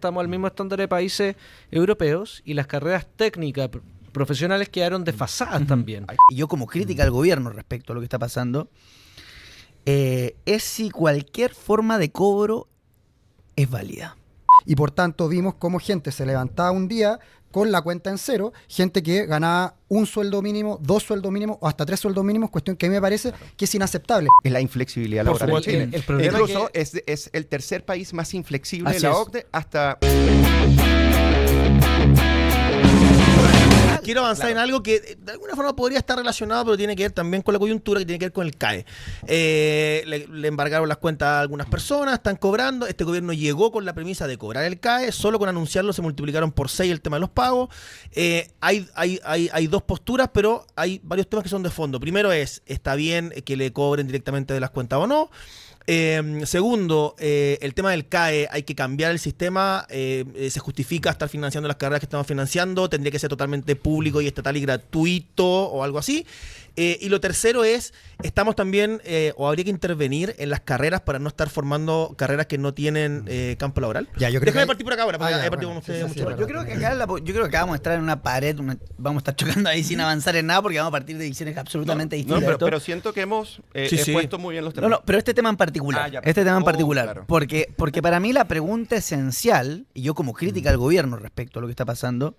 estamos al mismo estándar de países europeos y las carreras técnicas profesionales quedaron desfasadas también. Y yo como crítica al gobierno respecto a lo que está pasando, es si cualquier forma de cobro es válida. Y por tanto vimos cómo gente se levantaba un día con la cuenta en cero, gente que ganaba un sueldo mínimo, 2 sueldos mínimos o hasta 3 sueldos mínimos, cuestión que a mí me parece que es inaceptable. Es la inflexibilidad Por laboral en supuesto, Chile. el problema Incluso que... es el tercer país más inflexible Así de la es. OCDE hasta... Quiero avanzar en algo que de alguna forma podría estar relacionado, pero tiene que ver también con la coyuntura, que tiene que ver con el CAE. Le embargaron las cuentas a algunas personas, están cobrando. Este gobierno llegó con la premisa de cobrar el CAE, solo con anunciarlo se multiplicaron por 6 el tema de los pagos. Hay dos posturas, pero hay varios temas que son de fondo. Primero ¿está bien que le cobren directamente de las cuentas o no? Segundo, el tema del CAE, hay que cambiar el sistema, se justifica estar financiando las carreras que estamos financiando, tendría que ser totalmente público y estatal y gratuito o algo así. Y lo tercero estamos también, o habría que intervenir en las carreras para no estar formando carreras que no tienen campo laboral. Ya, yo creo Déjame que partir por acá ahora, porque ya, he partido bueno, con ustedes sí, mucho sí, rato. Yo creo que acá vamos a entrar en una pared, vamos a estar chocando ahí sin avanzar en nada porque vamos a partir de decisiones absolutamente distintas. pero siento que hemos Sí. expuesto muy bien los temas. No, pero este tema en particular, Claro. porque para mí la pregunta esencial, y yo como crítica al gobierno respecto a lo que está pasando,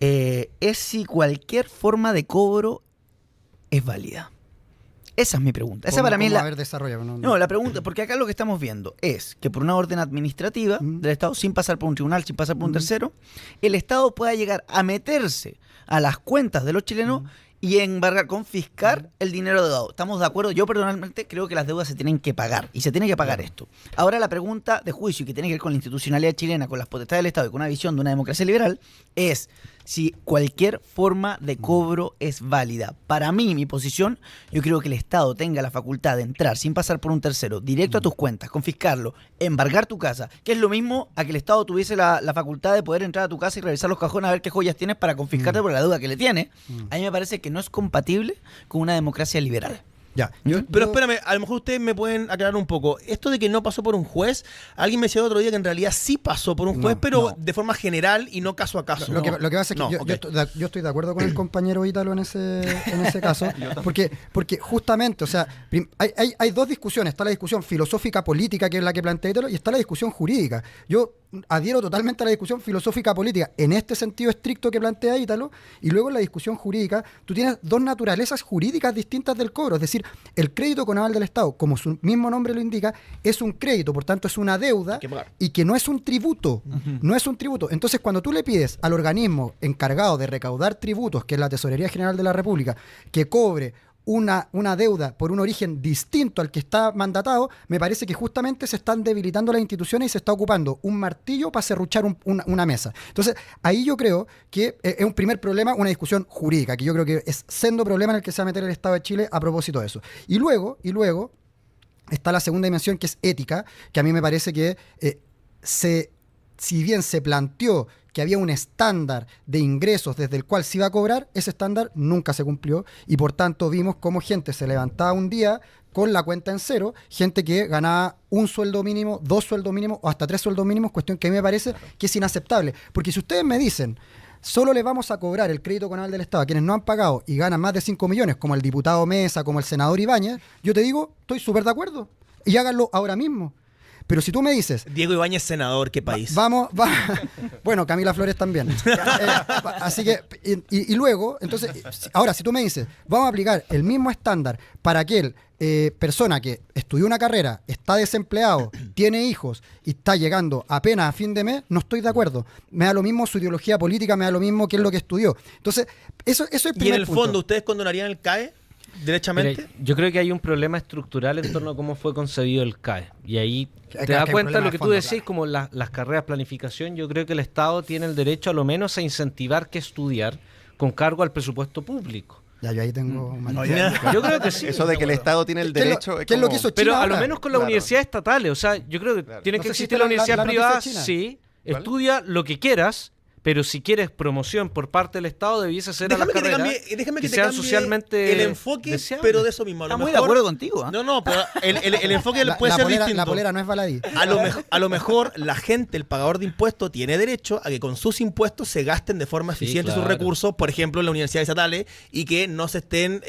es si cualquier forma de cobro es válida. Esa es mi pregunta. Esa para mí es la... haber desarrollado. No, la pregunta, porque acá lo que estamos viendo es que por una orden administrativa del Estado, sin pasar por un tribunal, sin pasar por un tercero, el Estado pueda llegar a meterse a las cuentas de los chilenos y embargar, confiscar el dinero deudado. ¿Estamos de acuerdo? Yo personalmente creo que las deudas se tienen que pagar y se tiene que pagar esto. Ahora la pregunta de juicio que tiene que ver con la institucionalidad chilena, con las potestades del Estado y con una visión de una democracia liberal es si cualquier forma de cobro es válida. Para mí, mi posición, yo creo que el Estado tenga la facultad de entrar sin pasar por un tercero, directo a tus cuentas, confiscarlo, embargar tu casa, que es lo mismo a que el Estado tuviese la facultad de poder entrar a tu casa y revisar los cajones a ver qué joyas tienes para confiscarte por la deuda que le tiene. A mí me parece que no es compatible con una democracia liberal. Ya. Pero espérame, a lo mejor ustedes me pueden aclarar un poco. Esto de que no pasó por un juez, alguien me decía el otro día que en realidad sí pasó por un juez, pero de forma general y no caso a caso. Lo que pasa es que yo estoy de acuerdo con el compañero Ítalo en ese caso, porque justamente, o sea, hay dos discusiones. Está la discusión filosófica política, que es la que plantea Ítalo, y está la discusión jurídica. Yo adhiero totalmente a la discusión filosófica política en este sentido estricto que plantea Ítalo, y luego en la discusión jurídica tú tienes dos naturalezas jurídicas distintas del cobro. Es decir, el crédito con aval del Estado, como su mismo nombre lo indica, es un crédito, por tanto es una deuda y que no es un tributo. No es un tributo. Entonces, cuando tú le pides al organismo encargado de recaudar tributos, que es la Tesorería General de la República, que cobre una deuda por un origen distinto al que está mandatado, me parece que justamente se están debilitando las instituciones y se está ocupando un martillo para serruchar una mesa. Entonces, ahí yo creo que es un primer problema, una discusión jurídica, que yo creo que es sendo problema en el que se va a meter el Estado de Chile a propósito de eso. Y luego está la segunda dimensión, que es ética, que a mí me parece que si bien se planteó que había un estándar de ingresos desde el cual se iba a cobrar, ese estándar nunca se cumplió y por tanto vimos cómo gente se levantaba un día con la cuenta en cero, gente que ganaba un sueldo mínimo, 2 sueldos mínimos o hasta 3 sueldos mínimos, cuestión que a mí me parece que es inaceptable. Porque si ustedes me dicen, solo le vamos a cobrar el crédito con aval del Estado a quienes no han pagado y ganan más de 5 millones, como el diputado Mesa, como el senador Ibáñez, yo te digo, estoy súper de acuerdo y háganlo ahora mismo. Pero si tú me dices... Diego Ibáñez, senador, ¿qué país? Bueno, Camila Flores también. Así que, y luego, entonces, ahora, si tú me dices, vamos a aplicar el mismo estándar para aquel persona que estudió una carrera, está desempleado, tiene hijos y está llegando apenas a fin de mes, no estoy de acuerdo. Me da lo mismo su ideología política, me da lo mismo qué es lo que estudió. Entonces, eso es el primer Y en el punto. fondo, ¿ustedes condonarían el CAE? Derechamente. Mira, yo creo que hay un problema estructural en torno a cómo fue concebido el CAE. Y ahí te que das hay cuenta de problema lo que de tú fondo, decís, claro. como las carreras planificación. Yo creo que el Estado tiene el derecho a lo menos a incentivar que estudiar con cargo al presupuesto público. Ya, yo ahí tengo... Yo creo que sí. Eso de que el Estado tiene el ¿Qué es lo- derecho... qué es lo que hizo Pero China a lo ahora? menos con las Claro. universidades estatales. O sea, yo creo que tiene No que sé si existir viste la universidad la noticia privada, de China. sí. ¿Cuál? Estudia lo que quieras, Pero si quieres promoción por parte del Estado, debiese ser a las carreras déjame que te sean cambie socialmente el enfoque, deseables. pero de eso mismo. A lo Está muy de mejor- acuerdo contigo. ¿Ah? No, pero el enfoque puede ser distinto. La polera no es baladí. A lo mejor la gente, el pagador de impuestos, tiene derecho a que con sus impuestos se gasten de forma Sí, eficiente claro. sus recursos, por ejemplo, en las universidades estatales, y que no se estén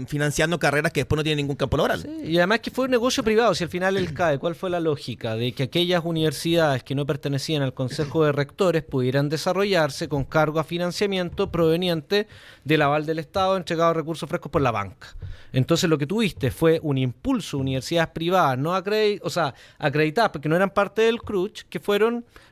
financiando carreras que después no tienen ningún campo laboral. Sí, y además que fue un negocio privado. Si al final el CAE, ¿cuál fue la lógica? De que aquellas universidades que no pertenecían al Consejo de Rectores pudieran desarrollarse con cargo a financiamiento proveniente del aval del Estado entregado a recursos frescos por la banca. Entonces lo que tuviste fue un impulso a universidades privadas no acreditadas porque no eran parte del CRUCH, que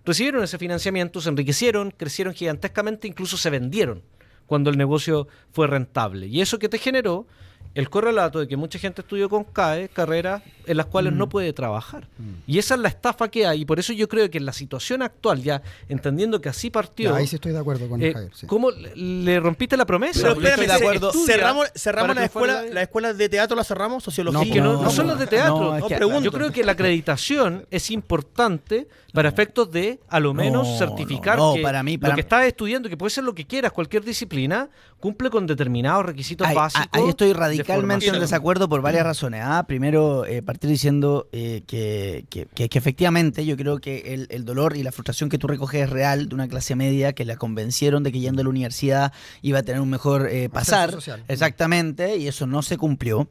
recibieron ese financiamiento, se enriquecieron, crecieron gigantescamente, incluso se vendieron cuando el negocio fue rentable. Y eso que te generó el correlato de que mucha gente estudió con CAE carreras en las cuales no puede trabajar. Y esa es la estafa que hay. Y por eso yo creo que en la situación actual, ya entendiendo que así partió, Ya, ahí sí estoy de acuerdo con Javier. Sí. ¿cómo le rompiste la promesa? Pero Porque espérame, estoy de acuerdo. cerramos para las que fuera- escuelas de teatro, las cerramos, sociología. Y que no No, son las de teatro. no, es No, que- pregunto. Yo creo que la acreditación es importante para efectos de, a lo menos, No, certificar no, que para mí, lo que estás estudiando, que puede ser lo que quieras, cualquier disciplina, cumple con determinados requisitos básicos. Ahí estoy de radicalmente en formación. desacuerdo por varias razones. Primero, partir diciendo que efectivamente yo creo que el dolor y la frustración que tú recoges es real de una clase media que la convencieron de que yendo a la universidad iba a tener un mejor pasar. social. Exactamente, y eso no se cumplió.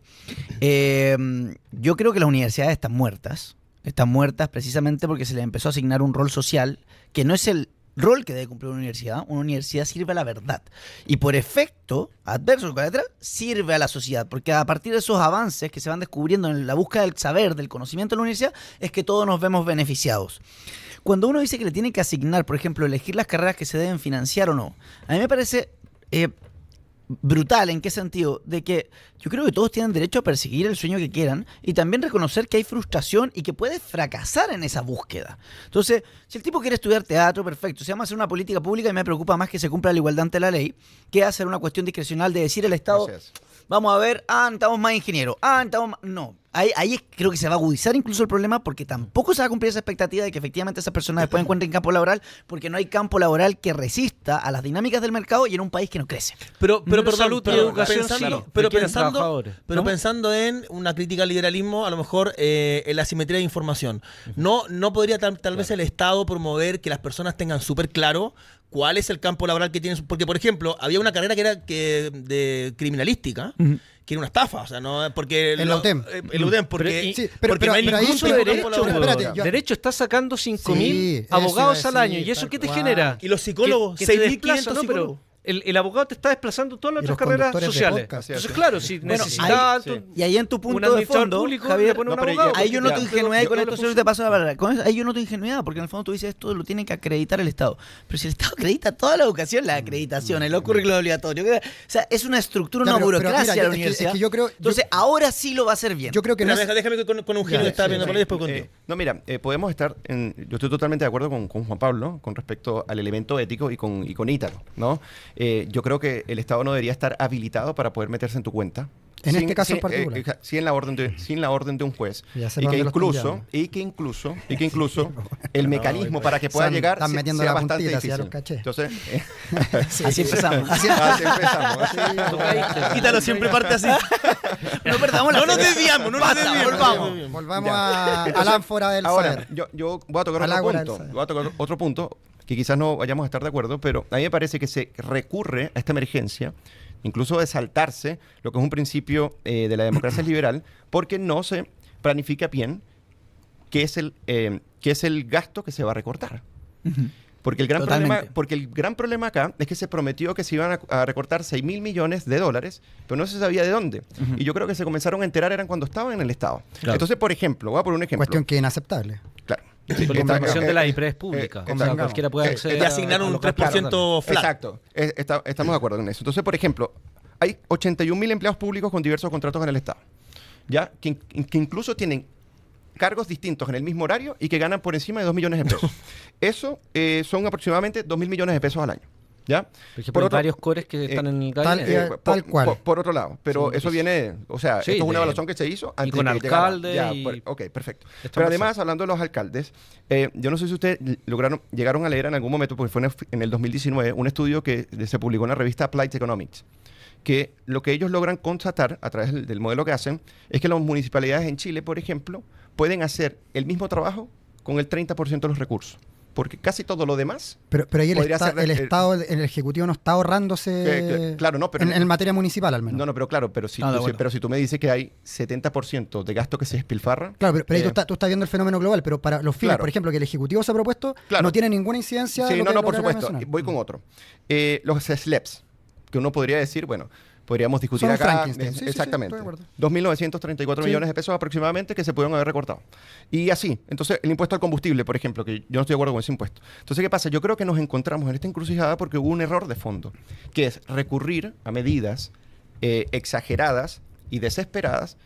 Yo creo que las universidades están muertas. Están muertas precisamente porque se les empezó a asignar un rol social que no es el rol que debe cumplir una universidad. Una universidad sirve a la verdad. Y por efecto adverso colateral, sirve a la sociedad. Porque a partir de esos avances que se van descubriendo en la búsqueda del saber, del conocimiento de la universidad, es que todos nos vemos beneficiados. Cuando uno dice que le tiene que asignar, por ejemplo, elegir las carreras que se deben financiar o no, a mí me parece brutal. ¿En qué sentido? De que yo creo que todos tienen derecho a perseguir el sueño que quieran y también reconocer que hay frustración y que puedes fracasar en esa búsqueda. Entonces, si el tipo quiere estudiar teatro, perfecto. Si vamos a hacer una política pública, y me preocupa más que se cumpla la igualdad ante la ley, que hacer una cuestión discrecional de decir al Estado, Así es. vamos a ver, necesitamos más ingenieros, necesitamos más... No. Ahí creo que se va a agudizar incluso el problema porque tampoco se va a cumplir esa expectativa de que efectivamente esas personas después encuentren campo laboral, porque no hay campo laboral que resista a las dinámicas del mercado y en un país que no crece. Pero perdón, salud y perdón, educación, pensando, sí, pero requieren pensando, trabajadores, pero ¿no? pensando en una crítica al liberalismo, a lo mejor en la asimetría de información. No podría tal vez el Estado promover que las personas tengan súper claro cuál es el campo laboral que tienen. Porque, por ejemplo, había una carrera que era de criminalística, que era una estafa, o sea, no porque En la UTEM. el UTEM, porque, Sí, porque no hay pero ahí ningún Incluso pero- derecho, campo laboral. espérate, yo- derecho está sacando 5.000 Sí, eso abogados iba a al año. decir, ¿Y eso tal qué te cual. genera? Y los psicólogos, Que te 6.500 desplaza, ¿no? psicólogos. Pero el abogado te está desplazando todas las Y otras los carreras conductores de sociales. podcast. Entonces, claro, si Bueno, necesitas ahí- Y ahí en tu un punto de administrador fondo, público, Javier, le pone un no, pero abogado. ahí yo noto Ya. ingenuidad y con Pero esto te paso la palabra. Ahí yo noto ingenuidad porque en el fondo tú dices esto lo tiene que acreditar el Estado. Pero si el Estado acredita toda la educación, las acreditaciones, los currículos obligatorios, o sea, es una estructura, Ya, una pero burocracia mira, la es que- universidad. es que yo creo- Entonces, ahora sí lo va a hacer bien. Yo creo que no Mira, es, déjame con Eugenio Ya, que estaba sí, viendo sí. por ahí después contigo. No, mira, podemos estar yo estoy totalmente de acuerdo con Juan Pablo con respecto al elemento ético y con Ítalo, ¿no? Yo creo que el Estado no debería estar habilitado para poder meterse en tu cuenta. En este caso en particular. Sin la orden de un juez. Ya sé Y dónde que, lo están incluso, llevando. y que incluso el mecanismo para que pueda Están- llegar están metiendo sea la bastante puntita, ya difícil. los caché. Entonces, Así empezamos. así empezamos. Quítalo, siempre parte así. No perdamos la No nos fe. desviamos, no nos Basta, desviamos. volvamos. Volvamos Ya. a la ánfora del Ahora, saber. yo voy a tocar Al otro ágora del punto. saber. Voy a tocar otro punto que quizás no vayamos a estar de acuerdo, pero a mí me parece que se recurre a esta emergencia, incluso de saltarse lo que es un principio de la democracia liberal, porque no se planifica bien qué es el gasto que se va a recortar. Porque el gran problema acá es que se prometió que se iban a recortar 6.000 millones de dólares, pero no se sabía de dónde. Y yo creo que se comenzaron a enterar eran cuando estaban en el Estado. Claro. Entonces, por ejemplo, voy a poner un ejemplo. Cuestión que es inaceptable. Claro. Sí, con la información de la IPRES pública. O sea, cualquiera puede acceder De asignar a un los gastos 3% flat. Exacto. Estamos de acuerdo con eso. Entonces, por ejemplo, hay 81.000 empleados públicos con diversos contratos en el Estado, ¿ya? Que incluso tienen cargos distintos en el mismo horario y que ganan por encima de 2 millones de pesos. Eso son aproximadamente 2.000 millones de pesos al año. ¿Ya? Por ejemplo, hay varios cores que están en el gabinete. Tal cual. Por otro lado, pero Sí, eso pues, viene, o sea, sí, esto es una de- evaluación que se hizo antes con de que llegara. alcalde Ya, y- ok, perfecto. Está Pero más además, hablando de los alcaldes, yo no sé si ustedes llegaron a leer en algún momento, porque fue en el 2019, un estudio que se publicó en la revista Applied Economics, que lo que ellos logran constatar a través del modelo que hacen es que las municipalidades en Chile, por ejemplo, pueden hacer el mismo trabajo con el 30% de los recursos. Porque casi todo lo demás... Pero ahí podría ser el Estado, el Ejecutivo no está ahorrándose claro, no, pero... en materia municipal al menos. No, pero claro, pero si, Ah, de tú, acuerdo. pero si tú me dices que hay 70% de gasto que se despilfarra... Claro, pero ahí eh, tú estás viendo el fenómeno global, pero para los fines, Claro. por ejemplo, que el Ejecutivo se ha propuesto, Claro. no tiene ninguna incidencia. Sí, lo no, que- no, lo por que acaba de supuesto. mencionar. Voy con otro. Los SLEPs, que uno podría decir, bueno, podríamos discutir Son un acá... Frankenstein. Sí, sí, sí, exactamente. estoy de acuerdo. 2.934 Sí. millones de pesos aproximadamente que se pudieron haber recortado. Y así. Entonces, el impuesto al combustible, por ejemplo, que yo no estoy de acuerdo con ese impuesto. Entonces, ¿qué pasa? Yo creo que nos encontramos en esta encrucijada porque hubo un error de fondo, que es recurrir a medidas exageradas y desesperadas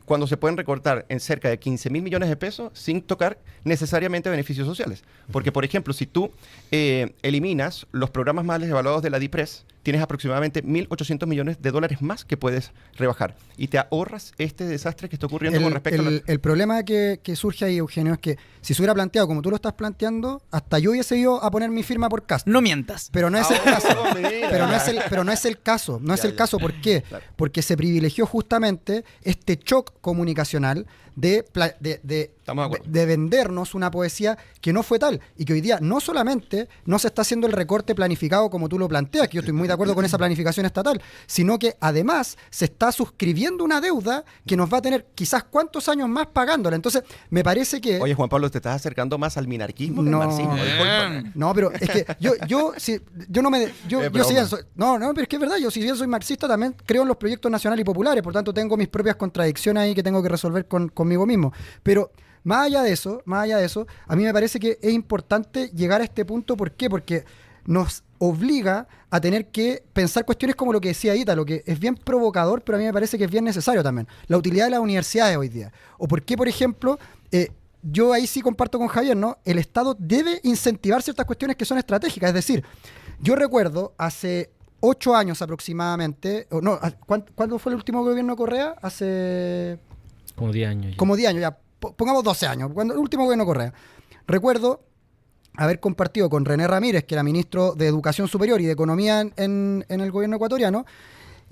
cuando se pueden recortar en cerca de 15.000 millones de pesos sin tocar necesariamente beneficios sociales. Porque, por ejemplo, si tú eliminas los programas más evaluados de la DIPRES, tienes aproximadamente 1.800 millones de dólares más que puedes rebajar. Y te ahorras este desastre que está ocurriendo con respecto a El problema que surge ahí, Eugenio, es que si se hubiera planteado como tú lo estás planteando, hasta yo hubiese ido a poner mi firma por Cast. No mientas. Pero no es el caso. mira. Pero no es el caso. No es Ya, el ya. caso. ¿Por qué? Claro. Porque se privilegió justamente este shock comunicacional de Estamos de acuerdo. de vendernos una poesía que no fue tal y que hoy día no solamente no se está haciendo el recorte planificado como tú lo planteas, que yo estoy muy de acuerdo con esa planificación estatal, sino que además se está suscribiendo una deuda que nos va a tener quizás cuántos años más pagándola. Entonces, me parece que... Oye, Juan Pablo, te estás acercando más al minarquismo que No. al marxismo. Discúlpame. No, pero es que yo no me... Yo si broma. bien soy, no, pero es que es verdad, yo si bien soy marxista también creo en los proyectos nacionales y populares, por tanto tengo mis propias contradicciones ahí que tengo que resolver conmigo mismo. Pero más allá de eso, a mí me parece que es importante llegar a este punto. ¿Por qué? Porque nos obliga a tener que pensar cuestiones como lo que decía Ítalo, que es bien provocador, pero a mí me parece que es bien necesario también. La utilidad de las universidades hoy día. O por qué, por ejemplo... yo ahí sí comparto con Javier, ¿no? El Estado debe incentivar ciertas cuestiones que son estratégicas. Es decir, yo recuerdo hace 8 años aproximadamente, o no, ¿cuándo fue el último gobierno de Correa? Hace Como 10 años. Ya. como 10 años, ya, pongamos 12 años, cuando el último gobierno de Correa. Recuerdo haber compartido con René Ramírez, que era ministro de Educación Superior y de Economía en el gobierno ecuatoriano,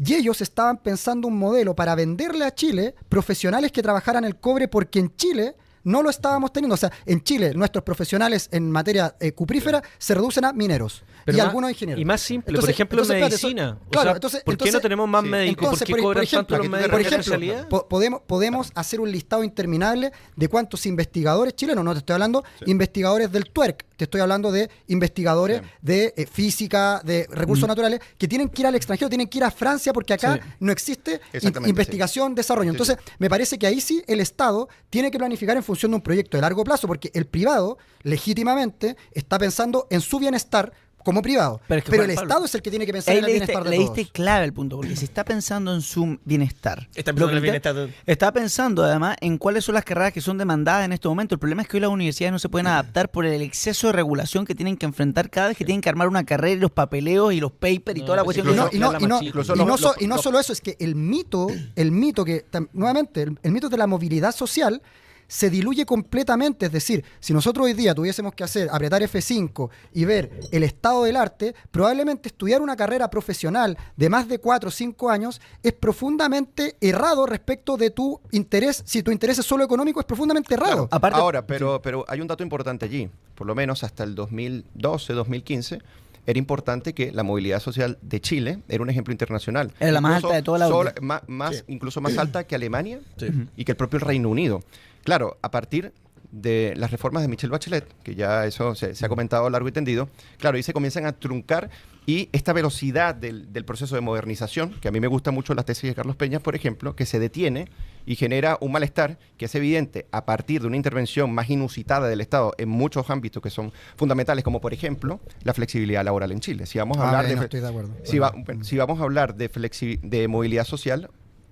y ellos estaban pensando un modelo para venderle a Chile profesionales que trabajaran el cobre, porque en Chile no lo estábamos teniendo. O sea, en Chile nuestros profesionales en materia cuprífera se reducen a mineros Pero y más- algunos ingenieros. Y más simple, Entonces- por ejemplo, en entonces, espérate, medicina. claro, O sea, entonces- ¿por qué entonces- no tenemos más sí. médicos? Entonces, ¿Por qué por cobran ejemplo, tanto los médicos por de ejemplo, especialidad? podemos hacer un listado interminable de cuántos investigadores chilenos, no te estoy hablando investigadores del TUERC, te estoy hablando de investigadores Sí. de física, de recursos naturales, que tienen que ir al extranjero, tienen que ir a Francia, porque acá Sí. no existe Exactamente, investigación, desarrollo. Sí, Entonces, me parece que ahí sí el Estado tiene que planificar en función de un proyecto de largo plazo, porque el privado, legítimamente, está pensando en su bienestar como privado. Pero es que, Pero Juan el Pablo, Estado es el que tiene que pensar Ahí en el bienestar de le todos. diste clave el punto, porque si está pensando en su bienestar. Está Lo pensando en el que bienestar. está pensando además en cuáles son las carreras que son demandadas en este momento. El problema es que hoy las universidades no se pueden adaptar por el exceso de regulación que tienen que enfrentar cada vez que tienen que armar una carrera, y los papeleos y los papers y No, toda la pues cuestión. Y no, incluso- y no, y no, incluso y los- no so- los- y no los- solo eso, es que el mito que, nuevamente, el mito de la movilidad social se diluye completamente. Es decir, si nosotros hoy día tuviésemos que apretar F5 y ver el estado del arte, probablemente estudiar una carrera profesional de más de 4 o 5 años es profundamente errado respecto de tu interés. Si tu interés es solo económico, es profundamente errado. Aparte- Ahora, pero hay un dato importante allí. Por lo menos hasta el 2012, 2015, era importante que la movilidad social de Chile era un ejemplo internacional. Era la más alta de toda la sola- UE. Sí. Incluso más alta que Alemania Sí. y que el propio Reino Unido. Claro, a partir de las reformas de Michelle Bachelet, que ya eso se ha comentado largo y tendido, claro, ahí se comienzan a truncar, y esta velocidad del proceso de modernización, que a mí me gusta mucho la tesis de Carlos Peñas, por ejemplo, que se detiene y genera un malestar que es evidente a partir de una intervención más inusitada del Estado en muchos ámbitos que son fundamentales, como por ejemplo la flexibilidad laboral en Chile. Si vamos a hablar no estoy de acuerdo. si vamos a hablar de movilidad social,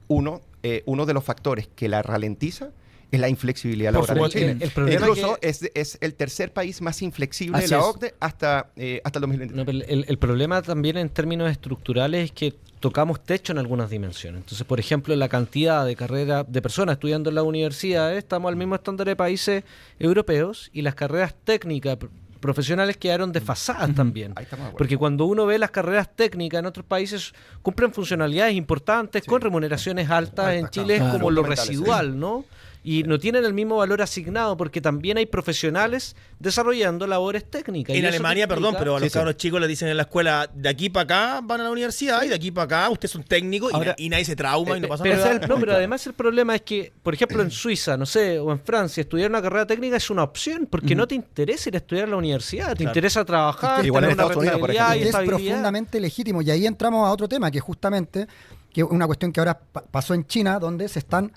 uno de los factores que la ralentiza es la inflexibilidad Por laboral en supuesto, Chile. el problema Incluso que- es el tercer país más inflexible Así de la es. OCDE hasta el 2023. No, pero el problema también en términos estructurales es que tocamos techo en algunas dimensiones. Entonces, por ejemplo, la cantidad de carreras de personas estudiando en la universidad, estamos al mismo estándar de países europeos y las carreras técnicas profesionales quedaron desfasadas también. Ahí estamos de acuerdo. Porque cuando uno ve las carreras técnicas en otros países cumplen funcionalidades importantes con remuneraciones altas. En Chile es claro. como lo Fundamentales, residual, ¿no? Y no tienen el mismo valor asignado porque también hay profesionales desarrollando labores técnicas. Y En eso Alemania, te perdón, implica- pero a los Sí, sí. cabros chicos les dicen en la escuela, de aquí para acá van a la universidad y de aquí para acá usted es un técnico Ahora- y nadie se trauma y no pasa Pero, nada. pero además el problema es que, por ejemplo, en Suiza, no sé, o en Francia, estudiar una carrera técnica es una opción porque no te interesa ir a estudiar a la universidad, te Claro. interesa trabajar, Igual en tener una Estados Unidos, por rentabilidad y es estabilidad. profundamente legítimo. Y ahí entramos a otro tema, que justamente, que es una cuestión que ahora pasó en China, donde se están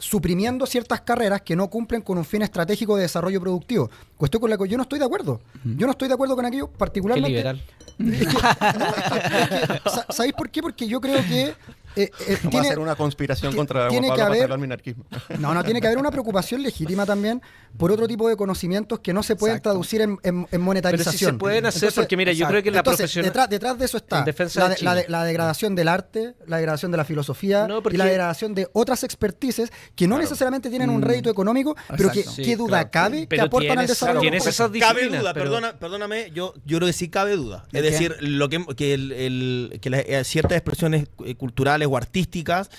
suprimiendo ciertas carreras que no cumplen con un fin estratégico de desarrollo productivo. Cuestión con la que yo no estoy de acuerdo. Yo no estoy de acuerdo con aquello, Qué particularmente. liberal. ¿Sabéis por qué? Porque yo creo que Vamos a tiene, hacer una conspiración contra tiene Juan que Pablo haber- para el minarquismo. no, tiene que haber una preocupación legítima también por otro tipo de conocimientos que no se pueden Exacto. traducir en Pero monetarización. sí se pueden hacer, porque mira, yo creo que la entonces, profesional... detrás de eso está en defensa la, de Chile. la degradación del arte, la degradación de la filosofía No, porque- y la degradación de otras expertices que no necesariamente tienen un rédito económico, pero que Exacto. qué duda claro. cabe que Pero aportan al tienes- desarrollo. tienes local. esas Cabe disciplinas, duda, pero- perdóname, yo creo que sí cabe duda. Es ¿De qué? decir, que ciertas expresiones culturales o artísticas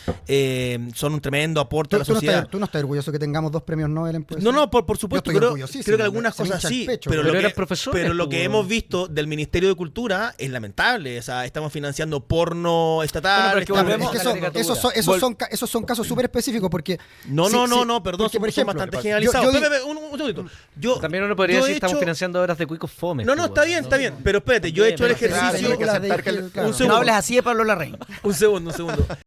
son un tremendo aporte a la sociedad. Tú no estás orgulloso que tengamos 2 premios Nobel en poesía. No, por supuesto, Yo estoy creo orgullosísimo, que algunas se me cosas hincha el sí, pecho, pero, pero lo eran que, profesores, pero lo pues, que weón. hemos visto del Ministerio de Cultura es lamentable. O sea, estamos financiando porno estatal. Bueno, pero es que estamos- volvemos Es que a la caricatura. esos son casos súper específicos porque... No, sí, no, sí, perdón, porque, por son ejemplo, bastante yo- generalizados. yo- Pepe, un segundito. Yo, También uno podría yo decir he estamos hecho- financiando obras de cuicos fome. No, está bien, pero espérate, yo he hecho el Pero, claro, ejercicio... hay que aceptar que Un claro. No segundo. hables así de Pablo Larraín. Un segundo.